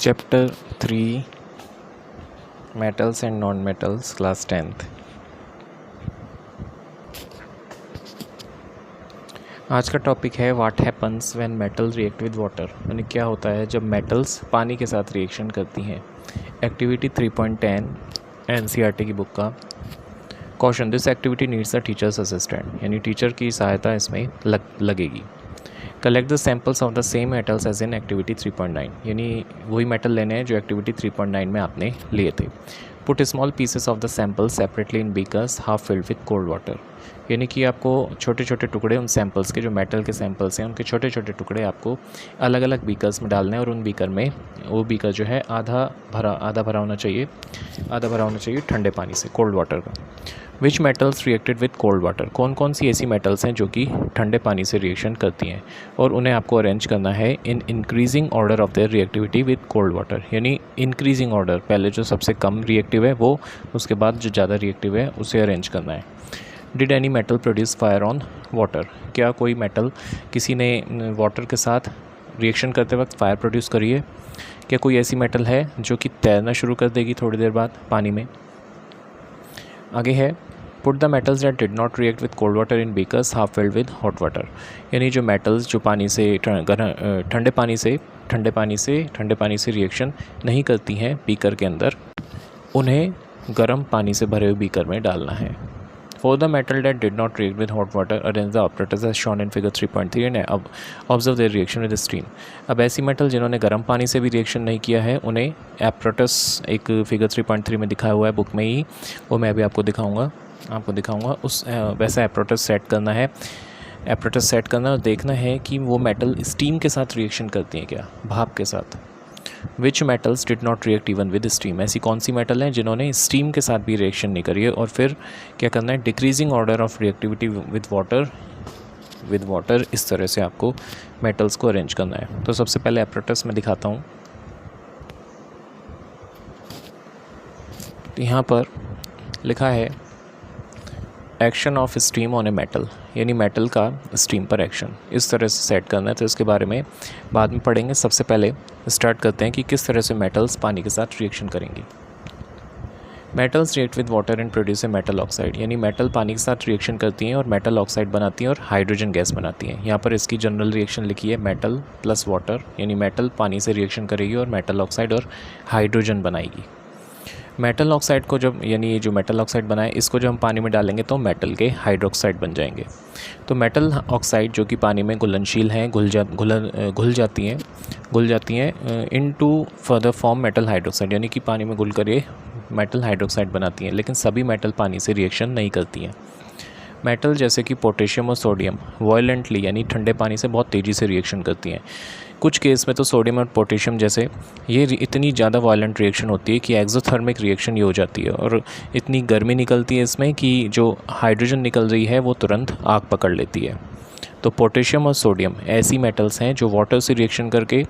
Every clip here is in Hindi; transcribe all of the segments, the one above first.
Chapter 3 metals and non metals class 10th। आज का टॉपिक है what happens when metal react with water, यानी क्या होता है जब मेटल्स पानी के साथ रिएक्शन करती हैं। एक्टिविटी 3.10 एनसीईआरटी की बुक का question, this activity needs a teacher's assistant, यानी टीचर की सहायता इसमें लगेगी। Collect the samples of the same metals as in activity 3.9, यानी वही मेटल लेने हैं जो एक्टिविटी 3.9 में आपने लिए थे। Put small pieces of the sample separately in beakers half filled with cold water, यानी कि आपको छोटे छोटे टुकड़े उन सैम्पल्स के, जो मेटल के सैम्पल्स हैं उनके छोटे छोटे टुकड़े आपको अलग अलग बीकर्स में डालने हैं, और उन बीकर में वो बीकर जो है आधा भरा होना चाहिए ठंडे पानी से, कोल्ड वाटर का। Which metals reacted with cold water, कौन कौन सी ऐसी मेटल्स हैं जो कि ठंडे पानी से रिएक्शन करती हैं, और उन्हें आपको अरेंज करना है in increasing order of their reactivity with cold water, यानी इंक्रीजिंग ऑर्डर, पहले जो सबसे कम रिएक्टिव है वो, उसके बाद जो ज़्यादा रिएक्टिव है उसे अरेंज करना है। Did any metal produce fire on water, क्या कोई मेटल किसी ने वाटर के साथ रिएक्शन करते वक्त फायर प्रोड्यूस करी है? क्या कोई ऐसी मेटल है जो कि तैरना शुरू कर देगी थोड़ी देर बाद पानी में? आगे है put the metals that did not react with cold water in beakers half filled with hot water, यानी जो मेटल्स जो पानी से ठंडे पानी से रिएक्शन नहीं करती हैं बीकर के अंदर, उन्हें गर्म पानी से भरे हुए बीकर में डालना है। For the metal that did not react with hot water, arrange the apparatus as shown in figure 3.3 and observe their reaction with steam. अब ऐसी मेटल जिन्होंने गर्म पानी से भी रिएक्शन नहीं किया है, उन्हें एपरेटस एक फिगर 3.3 में दिखाया हुआ है बुक में ही, वो मैं अभी आपको दिखाऊंगा उस वैसा एपरेटस सेट करना और देखना है कि वो मेटल स्टीम के साथ रिएक्शन करती हैं क्या, भाप के साथ। Which metals did not react even with steam, ऐसी कौन सी मेटल हैं जिन्होंने स्टीम के साथ भी रिएक्शन नहीं करी है। और फिर क्या करना है, decreasing order of reactivity with water, इस तरह से आपको मेटल्स को अरेंज करना है। तो सबसे पहले एपरेटस में दिखाता हूँ। तो यहाँ पर लिखा है action of steam on a metal, यानी मेटल का स्टीम पर एक्शन, इस तरह से सेट करना है। तो इसके बारे में बाद में पढ़ेंगे। सबसे पहले स्टार्ट करते हैं कि किस तरह से मेटल्स पानी के साथ रिएक्शन करेंगी। Metals react with water and produce a metal oxide, यानी मेटल पानी के साथ रिएक्शन करती हैं और मेटल ऑक्साइड बनाती हैं और हाइड्रोजन गैस बनाती हैं। यहाँ पर इसकी जनरल रिएक्शन लिखी है मेटल प्लस वाटर, यानी मेटल पानी से रिएक्शन करेगी और मेटल ऑक्साइड और हाइड्रोजन बनाएगी। मेटल ऑक्साइड को जब, यानी ये जो मेटल ऑक्साइड बनाए, इसको जब हम पानी में डालेंगे तो मेटल के हाइड्रोक्साइड बन जाएंगे। तो मेटल ऑक्साइड जो कि पानी में घुलनशील हैं, घुल जाती हैं into further form metal hydroxide, यानी कि पानी में घुल कर ये मेटल हाइड्रोक्साइड बनाती हैं। लेकिन सभी मेटल पानी से रिएक्शन नहीं करती हैं। मेटल जैसे कि पोटेशियम और सोडियम वायलेंटली, यानी ठंडे पानी से बहुत तेज़ी से रिएक्शन करती हैं। कुछ केस में तो सोडियम और पोटेशियम जैसे ये इतनी ज़्यादा वायलेंट रिएक्शन होती है कि एक्सोथर्मिक रिएक्शन ये हो जाती है, और इतनी गर्मी निकलती है इसमें कि जो हाइड्रोजन निकल रही है वो तुरंत आग पकड़ लेती है। तो पोटेशियम और सोडियम ऐसी मेटल्स हैं जो वाटर से रिएक्शन करके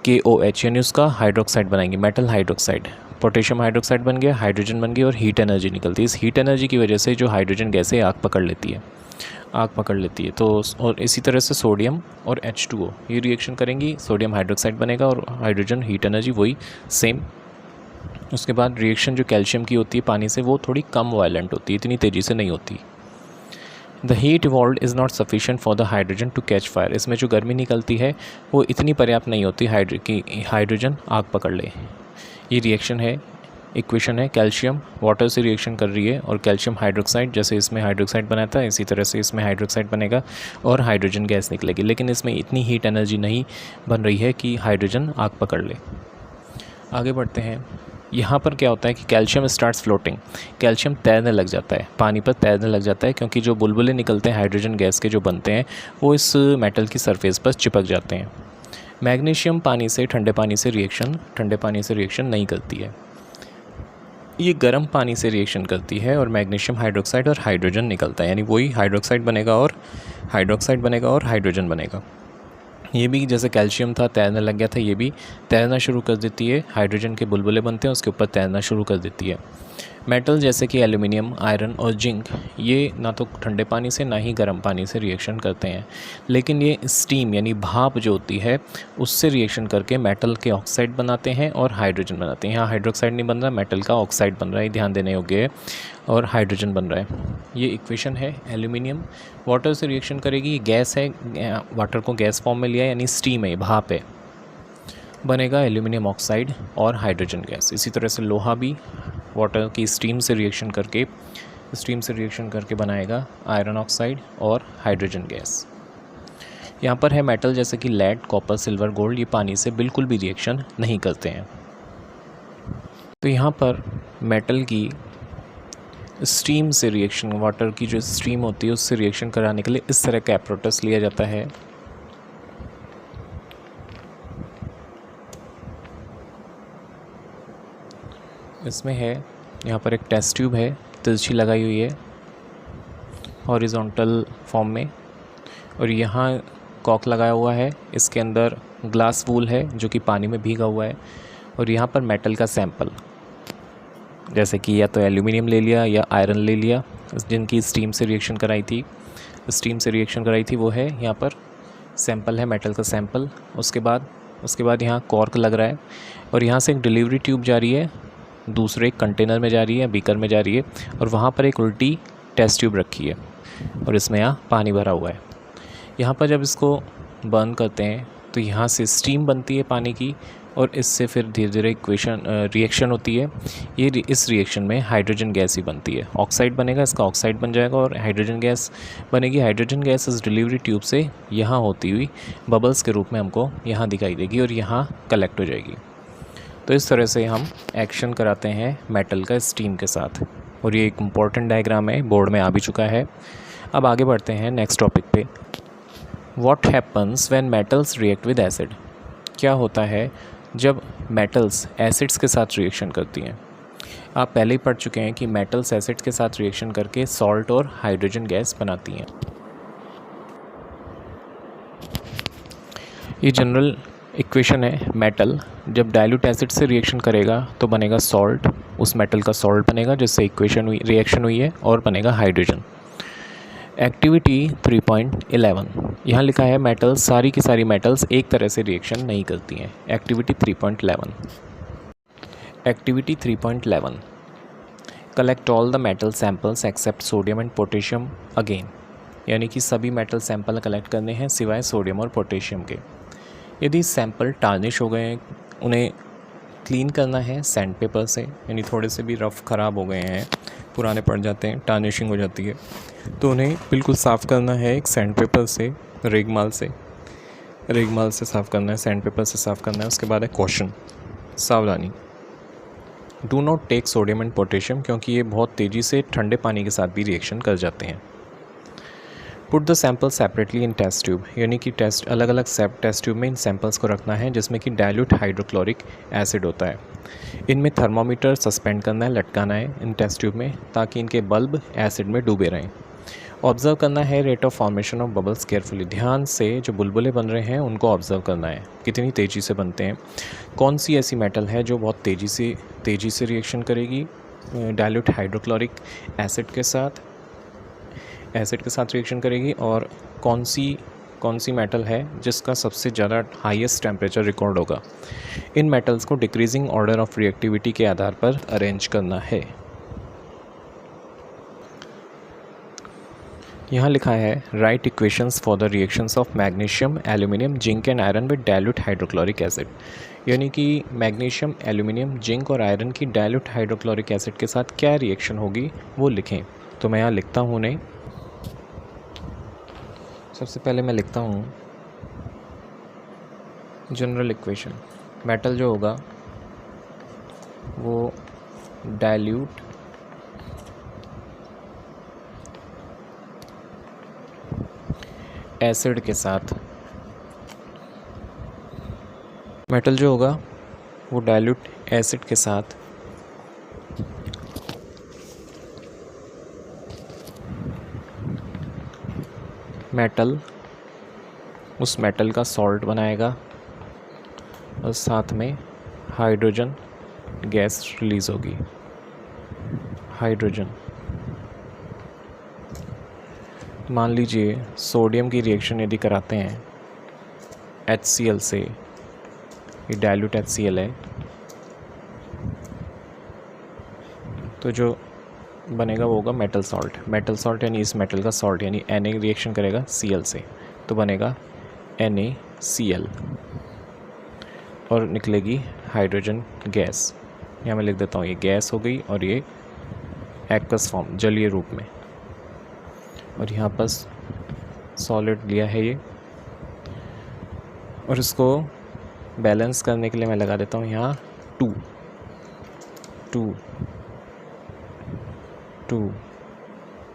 KOH, यानी उसका हाइड्रोक्साइड बनाएंगे, मेटल हाइड्रोक्साइड। पोटेशियम हाइड्रोक्साइड बन गया, हाइड्रोजन बन गई और हीट एनर्जी निकलती है। इस हीट एनर्जी की वजह से जो हाइड्रोजन गैस है आग पकड़ लेती है। तो और इसी तरह से सोडियम और H2O ये रिएक्शन करेंगी, सोडियम हाइड्रोक्साइड बनेगा और हाइड्रोजन हीट एनर्जी वही सेम। उसके बाद रिएक्शन जो कैल्शियम की होती है पानी से, वो थोड़ी कम वायलेंट होती है, इतनी तेज़ी से नहीं होती। The heat evolved is not sufficient for the hydrogen to catch fire, इसमें जो गर्मी निकलती है वो इतनी पर्याप्त नहीं होती कि हाइड्रोजन आग पकड़ ले। ये रिएक्शन है, इक्वेशन है, कैल्शियम वाटर से रिएक्शन कर रही है और कैल्शियम हाइड्रोक्साइड, जैसे इसमें हाइड्रोक्साइड बना था इसी तरह से इसमें हाइड्रोक्साइड बनेगा और हाइड्रोजन गैस निकलेगी। लेकिन इसमें इतनी हीट एनर्जी नहीं बन रही है कि हाइड्रोजन आग पकड़ ले। आगे बढ़ते हैं। यहाँ पर क्या होता है कि कैल्शियम स्टार्ट्स फ्लोटिंग, कैल्शियम तैरने लग जाता है, पानी पर तैरने लग जाता है, क्योंकि जो बुलबुले निकलते हैं हाइड्रोजन गैस के जो बनते हैं वो इस मेटल की सरफेस पर चिपक जाते हैं। मैग्नीशियम ठंडे पानी से रिएक्शन नहीं करती है, ये गर्म पानी से रिएक्शन करती है और मैग्नीशियम हाइड्रोक्साइड और हाइड्रोजन निकलता है, यानी वही हाइड्रोक्साइड बनेगा और हाइड्रोजन बनेगा। ये भी जैसे कैल्शियम था तैरने लग गया था, ये भी तैरना शुरू कर देती है, हाइड्रोजन के बुलबुले बनते हैं उसके ऊपर तैरना शुरू कर देती है। मेटल जैसे कि एल्युमिनियम, आयरन और जिंक ये ना तो ठंडे पानी से ना ही गर्म पानी से रिएक्शन करते हैं, लेकिन ये स्टीम यानी भाप जो होती है उससे रिएक्शन करके मेटल के ऑक्साइड बनाते हैं और हाइड्रोजन बनाते हैं। यहाँ हाइड्रोक्साइड नहीं बन रहा, मेटल का ऑक्साइड बन रहा है, ध्यान देने योग्य है, और हाइड्रोजन बन रहा है। ये इक्वेशन है। एल्यूमिनियम वाटर से रिएक्शन करेगी, ये गैस है, वाटर को गैस फॉर्म में लिया यानी स्टीम है, भाप है, बनेगा एल्यूमिनियम ऑक्साइड और हाइड्रोजन गैस। इसी तरह से लोहा भी वाटर की स्टीम से रिएक्शन करके बनाएगा आयरन ऑक्साइड और हाइड्रोजन गैस। यहाँ पर है मेटल जैसे कि लेड, कॉपर, सिल्वर, गोल्ड, ये पानी से बिल्कुल भी रिएक्शन नहीं करते हैं। तो यहाँ पर मेटल की स्टीम से रिएक्शन, वाटर की जो स्टीम होती है उससे रिएक्शन कराने के लिए इस तरह का एप्रोटस लिया जाता है। इसमें है, यहाँ पर एक टेस्ट ट्यूब है, तिरछी लगाई हुई है हॉरिजॉन्टल फॉर्म में, और यहाँ कॉक लगाया हुआ है, इसके अंदर ग्लास वूल है जो कि पानी में भीगा हुआ है, और यहाँ पर मेटल का सैंपल, जैसे कि या तो एल्यूमिनियम ले लिया या आयरन ले लिया, जिनकी स्टीम से रिएक्शन कराई थी वो है यहाँ पर सैंपल है, मेटल का सैंपल। उसके बाद यहाँ कॉर्क लग रहा है, और यहाँ से एक डिलीवरी ट्यूब जा रही है, दूसरे कंटेनर में जा रही है, बीकर में जा रही है, और वहाँ पर एक उल्टी टेस्ट ट्यूब रखी है, और इसमें यहाँ पानी भरा हुआ है। यहाँ पर जब इसको बर्न करते हैं तो यहाँ से स्टीम बनती है पानी की, और इससे फिर धीरे धीरे रिएक्शन होती है। इस रिएक्शन में हाइड्रोजन गैस ही बनती है, ऑक्साइड बनेगा, इसका ऑक्साइड बन जाएगा और हाइड्रोजन गैस बनेगी। हाइड्रोजन गैस इस डिलीवरी ट्यूब से यहाँ होती हुई बबल्स के रूप में हमको यहाँ दिखाई देगी और यहाँ कलेक्ट हो जाएगी। तो इस तरह से हम एक्शन कराते हैं मेटल का स्टीम के साथ, और ये एक इम्पॉर्टेंट डायग्राम है, बोर्ड में आ भी चुका है। अब आगे बढ़ते हैं नेक्स्ट टॉपिक पे। What happens when metals react with acid? क्या होता है जब मेटल्स एसिड्स के साथ रिएक्शन करती हैं? आप पहले ही पढ़ चुके हैं कि मेटल्स एसिड के साथ रिएक्शन करके सॉल्ट और हाइड्रोजन गैस बनाती हैं। ये जनरल इक्वेशन है। मेटल जब डाइल्यूट एसिड से रिएक्शन करेगा तो बनेगा सॉल्ट, उस मेटल का सॉल्ट बनेगा जिससे रिएक्शन हुई है, और बनेगा हाइड्रोजन। एक्टिविटी 3.11 यहाँ लिखा है मेटल्स, सारी की सारी मेटल्स एक तरह से रिएक्शन नहीं करती हैं। Activity 3.11 collect all the metal samples except sodium and potassium again, यानी कि सभी मेटल सैंपल कलेक्ट करने हैं सिवाय सोडियम और पोटेशियम के। यदि सैंपल टार्निश हो गए हैं, उन्हें क्लीन करना है सैंड पेपर से, यानी थोड़े से भी रफ़ ख़राब हो गए हैं, पुराने पड़ जाते हैं, टार्निशिंग हो जाती है, तो उन्हें बिल्कुल साफ़ करना है एक सैंड पेपर से, रेगमाल से साफ़ करना है, सैंड पेपर से साफ़ करना है। उसके बाद है कॉशन, सावधानी। Do not take sodium and potassium, क्योंकि ये बहुत तेज़ी से ठंडे पानी के साथ भी रिएक्शन कर जाते हैं। Put the sample separately in test tube, यानी कि अलग अलग टेस्ट ट्यूब में इन सैंपल्स को रखना है जिसमें कि डाइल्यूट हाइड्रोक्लोरिक एसिड होता है। इनमें थर्मोमीटर सस्पेंड करना है, लटकाना है इन टेस्ट ट्यूब में, ताकि इनके बल्ब एसिड में डूबे रहें। ऑब्ज़र्व करना है rate of formation of bubbles carefully, ध्यान से जो बुलबुले बन रहे हैं उनको ऑब्ज़र्व करना है, कितनी तेज़ी से बनते हैं। कौन सी ऐसी मेटल है जो बहुत तेज़ी से रिएक्शन करेगी डाइल्यूट हाइड्रोक्लोरिक एसिड के साथ रिएक्शन करेगी, और कौन सी मेटल है जिसका सबसे ज़्यादा हाईएस्ट टेम्परेचर रिकॉर्ड होगा। इन मेटल्स को डिक्रीजिंग ऑर्डर ऑफ रिएक्टिविटी के आधार पर अरेंज करना है। यहाँ लिखा है right equations for the reactions of magnesium, aluminium, zinc and iron with dilute hydrochloric acid, यानी कि मैग्नीशियम, एल्यूमिनियम, जिंक और आयरन की डाइल्यूट हाइड्रोक्लोरिक एसिड के साथ क्या रिएक्शन होगी वो लिखें। तो मैं यहाँ लिखता हूँ उन्हें। सबसे पहले मैं लिखता हूँ जनरल इक्वेशन। मेटल जो होगा वो डाइल्यूट एसिड के साथ उस मेटल का सॉल्ट बनाएगा, और साथ में हाइड्रोजन गैस रिलीज़ होगी। हाइड्रोजन। मान लीजिए सोडियम की रिएक्शन यदि कराते हैं HCl से, ये डाइल्यूट HCl है, तो जो बनेगा वो होगा मेटल सॉल्ट। मेटल सॉल्ट यानी इस मेटल का सॉल्ट, यानी Na रिएक्शन करेगा Cl से तो बनेगा NaCl और निकलेगी हाइड्रोजन गैस। यहाँ मैं लिख देता हूँ, ये गैस हो गई और ये एक्वस फॉर्म जलीय रूप में, और यहाँ पर सॉलिड लिया है ये, और इसको बैलेंस करने के लिए मैं लगा देता हूँ यहाँ 2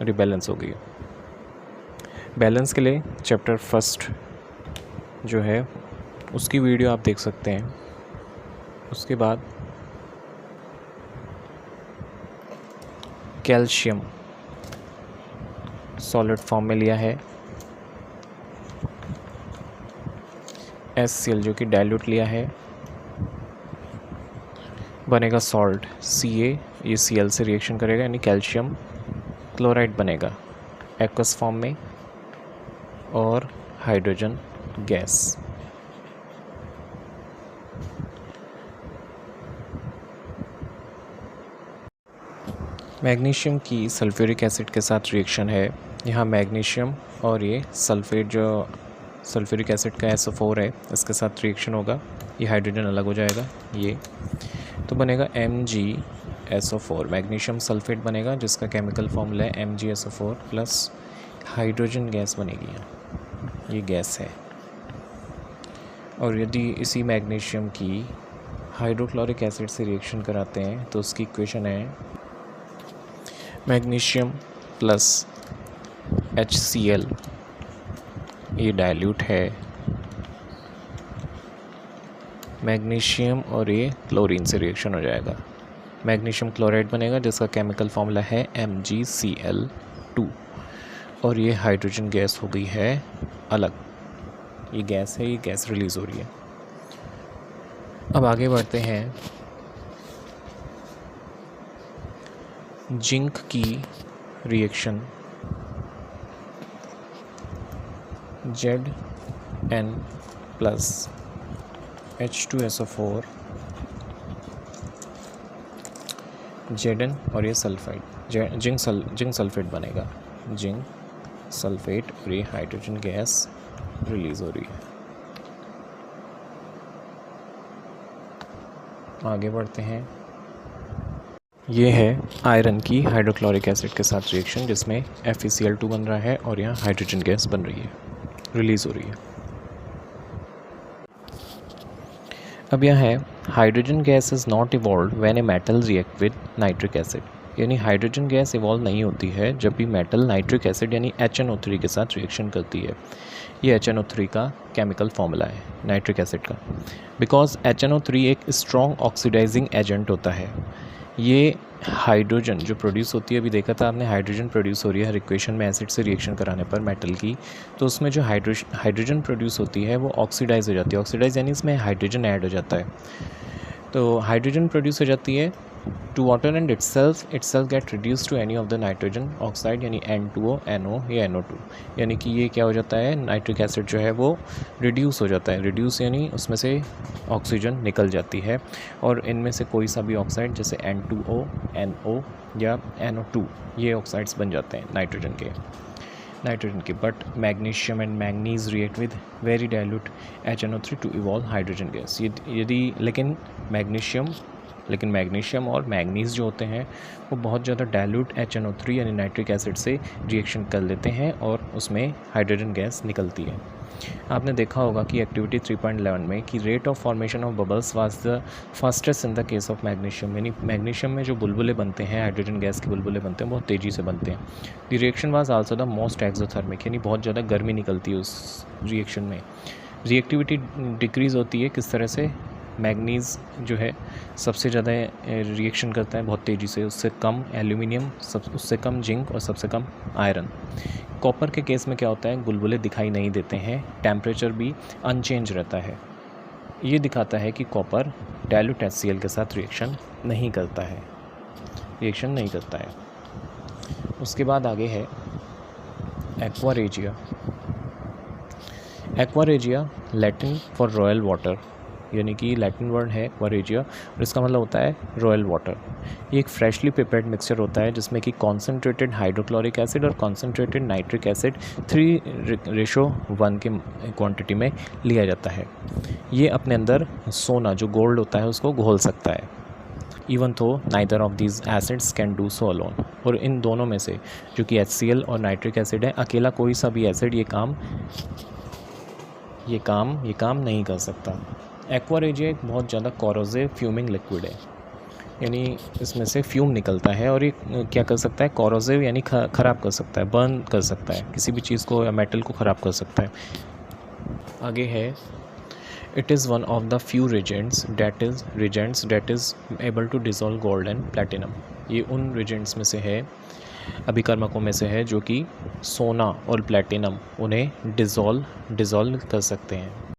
और ये बैलेंस हो गई। बैलेंस के लिए चैप्टर फर्स्ट जो है उसकी वीडियो आप देख सकते हैं। उसके बाद कैल्शियम सॉलिड फॉर्म में लिया है, HCl जो कि डाइल्यूट लिया है, बनेगा सॉल्ट Ca, ये Cl से रिएक्शन करेगा यानी कैल्शियम क्लोराइड बनेगा एक्वस फॉर्म में, और हाइड्रोजन गैस। मैग्नीशियम की सल्फ्यूरिक एसिड के साथ रिएक्शन है। यहाँ मैग्नीशियम और ये सल्फेट जो सल्फ्यूरिक एसिड का SO4 है, इसके साथ रिएक्शन होगा, ये हाइड्रोजन अलग हो जाएगा, ये तो बनेगा MgSO4, मैग्नीशियम सल्फेट बनेगा जिसका केमिकल फॉर्मूला है MgSO4 प्लस हाइड्रोजन गैस बनेगी। ये गैस है। और यदि इसी मैग्नीशियम की हाइड्रोक्लोरिक एसिड से रिएक्शन कराते हैं तो उसकी इक्वेशन है मैग्नीशियम प्लस HCl, ये डाइल्यूट है, मैग्नीशियम और ये क्लोरीन से रिएक्शन हो जाएगा, मैग्नीशियम क्लोराइड बनेगा जिसका केमिकल फॉर्मूला है MgCl2, और ये हाइड्रोजन गैस हो गई है अलग। ये गैस है, ये गैस रिलीज़ हो रही है। अब आगे बढ़ते हैं। जिंक की reaction Zn plus H2SO4 Zn और ये सल्फाइड जिंक सल्फेट बनेगा, जिंक सल्फेट, और ये हाइड्रोजन गैस रिलीज़ हो रही है। आगे बढ़ते हैं। ये है आयरन की हाइड्रोक्लोरिक एसिड के साथ रिएक्शन जिसमें FeCl2 बन रहा है और यहाँ हाइड्रोजन गैस बन रही है, रिलीज़ हो रही है। अब यहाँ है hydrogen gas is not evolve when a metal react with nitric acid, यानी हाइड्रोजन गैस इवॉल्व नहीं होती है जब भी मेटल नाइट्रिक एसिड यानी HNO3 के साथ रिएक्शन करती है। ये HNO3 का केमिकल फॉर्मूला है नाइट्रिक एसिड का, बिकॉज HNO3 एक स्ट्रॉन्ग ऑक्सीडाइजिंग एजेंट होता है। ये हाइड्रोजन जो प्रोड्यूस होती है, अभी देखा था आपने हाइड्रोजन प्रोड्यूस हो रही है हर इक्वेशन में एसिड से रिएक्शन कराने पर मेटल की, तो उसमें जो हाइड्रोजन प्रोड्यूस होती है वो ऑक्सीडाइज हो जाती है। ऑक्सीडाइज यानी इसमें हाइड्रोजन ऐड हो जाता है, तो हाइड्रोजन प्रोड्यूस हो जाती है to water and itself get reduce to any of the nitrogen oxide यानी N2O, NO या NO2, यानी कि ये क्या हो जाता है, नाइट्रिक एसिड जो है वो रिड्यूस हो जाता है। रिड्यूस यानी उसमें से ऑक्सीजन निकल जाती है और इनमें से कोई सा भी ऑक्साइड जैसे N2O, NO या NO2 ये ऑक्साइड्स बन जाते हैं नाइट्रोजन के। But magnesium and manganese react with very dilute HNO3 to evolve hydrogen gas. लेकिन मैग्नीशियम और मैंगनीज जो होते हैं वो बहुत ज़्यादा डाइल्यूट HNO3 यानी नाइट्रिक एसिड से रिएक्शन कर लेते हैं और उसमें हाइड्रोजन गैस निकलती है। आपने देखा होगा कि एक्टिविटी 3.11 में कि rate of formation of bubbles was the fastest in the case of magnesium, यानी मैग्नीशियम में जो बुलबुले बनते हैं, हाइड्रोजन गैस के बुलबुले बनते हैं, बहुत तेज़ी से बनते हैं। The reaction was also the most exothermic, यानी बहुत ज़्यादा गर्मी निकलती है उस रिएक्शन में। रिएक्टिविटी डिक्रीज़ होती है किस तरह से, मैग्नीज़ जो है सबसे ज़्यादा रिएक्शन करता है बहुत तेज़ी से, उससे कम एल्यूमिनियम, उससे कम जिंक और सबसे कम आयरन। कॉपर के केस में क्या होता है, बुलबुले दिखाई नहीं देते हैं, टेम्परेचर भी अनचेंज रहता है। ये दिखाता है कि कॉपर डाइल्यूट HCl के साथ रिएक्शन नहीं करता है। रिएक्शन नहीं करता है। उसके बाद आगे है aqua regia. Aqua regia Latin for royal water, यानी कि लैटिन वर्ड है एक्वा रेजिया और इसका मतलब होता है रॉयल वाटर। ये एक फ्रेशली प्रिपेयर्ड मिक्सचर होता है जिसमें कि कॉन्सेंट्रेटेड हाइड्रोक्लोरिक एसिड और कॉन्सेंट्रेटेड नाइट्रिक एसिड 3:1 के क्वांटिटी में लिया जाता है। ये अपने अंदर सोना जो गोल्ड होता है उसको घोल सकता है। इवन तो neither of these acids can do so alone, और इन दोनों में से जो कि HCl और नाइट्रिक एसिड है, अकेला कोई सा भी एसिड ये काम नहीं कर सकता। एक्वा रेजिया एक बहुत ज़्यादा कोरोसिव फ्यूमिंग लिक्विड है, यानी इसमें से फ्यूम निकलता है और ये क्या कर सकता है, कोरोसिव यानी ख़राब कर सकता है, बर्न कर सकता है, किसी भी चीज़ को या मेटल को ख़राब कर सकता है। आगे है it is one of the few reagents that is able to dissolve gold and platinum. ये उन रिजेंट्स में से है, अभिकर्मकों में से है, जो कि सोना और प्लेटिनम उन्हें डिज़ोल्व कर सकते हैं।